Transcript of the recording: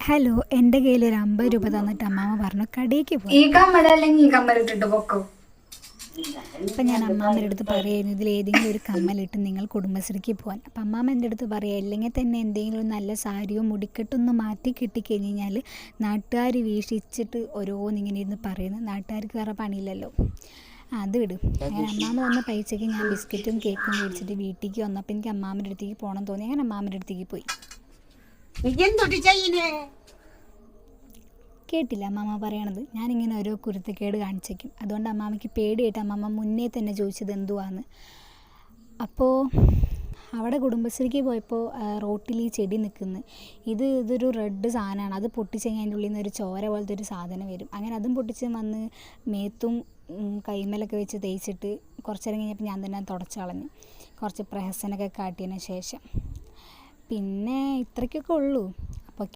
Hello, എൻ്റെ കയ്യിൽ ഒരു 50 രൂപ തന്നിട്ട് അമ്മാമ്മ പറഞ്ഞു കടയിലേക്ക് ഈ പോയി. കമ്മലല്ലെങ്കിൽ ഈ കമ്മലിട്ടിട്ട് പൊക്കോ. അപ്പം ഞാൻ അമ്മാമ്മയുടെ അടുത്ത് പറയുന്നു ഇതിൽ ഏതെങ്കിലും ഒരു കമ്മലിട്ട് നിങ്ങൾ കുടുംബശ്രീക്ക് പോകാൻ. അപ്പം അമ്മാമ്മ എൻ്റെ അടുത്ത് പറയുക ഇല്ലെങ്കിൽ തന്നെ എന്തെങ്കിലും ഒരു നല്ല സാരിയോ മുടിക്കെട്ടൊന്ന് മാറ്റി കിട്ടിക്കഴിഞ്ഞ് കഴിഞ്ഞാൽ നാട്ടുകാർ വീക്ഷിച്ചിട്ട് ഓരോന്നിങ്ങനെ ഇരുന്ന് പറയുന്നു. നാട്ടുകാർക്ക് വേറെ പണിയില്ലല്ലോ, അത് വിടും. അങ്ങനെ അമ്മാമ്മ വന്ന പൈസയ്ക്ക് ഞാൻ ബിസ്ക്കറ്റും കേക്കും മേടിച്ചിട്ട് വീട്ടിലേക്ക് വന്നപ്പോൾ എനിക്ക് അമ്മാമ്മയുടെ അടുത്തേക്ക് പോകണം തോന്നി. അങ്ങനെ അമ്മാമ്മയുടെ അടുത്തേക്ക് പോയി. കേട്ടില്ല അമ്മാമ്മ പറയണത്. ഞാനിങ്ങനെ ഓരോ കുരുത്തക്കേട് കാണിച്ചേക്കും. അതുകൊണ്ട് അമ്മാമ്മയ്ക്ക് പേടിയായിട്ട് അമ്മാമ്മ മുന്നേ തന്നെ ചോദിച്ചത് എന്തുവാന്ന്. അപ്പോൾ അവിടെ കുടുംബശ്രീക്ക് പോയപ്പോൾ റോട്ടിൽ ഈ ചെടി നിൽക്കുന്നു. ഇതൊരു റെഡ് സാധനമാണ്. അത് പൊട്ടിച്ച് കഴിഞ്ഞാൽ അതിൻ്റെ ഉള്ളിൽ നിന്ന് ഒരു ചോര പോലത്തെ ഒരു സാധനം വരും. അങ്ങനെ അതും പൊട്ടിച്ച് വന്ന് മേത്തും കൈമേലൊക്കെ വെച്ച് തേച്ചിട്ട് കുറച്ച് നേരം കഴിഞ്ഞപ്പോൾ ഞാൻ തന്നെ തുടച്ച് കളഞ്ഞു, കുറച്ച് പ്രഹസനമൊക്കെ കാട്ടിയതിന് ശേഷം. പിന്നെ ഇത്രയ്ക്കൊക്കെ ഉള്ളൂ.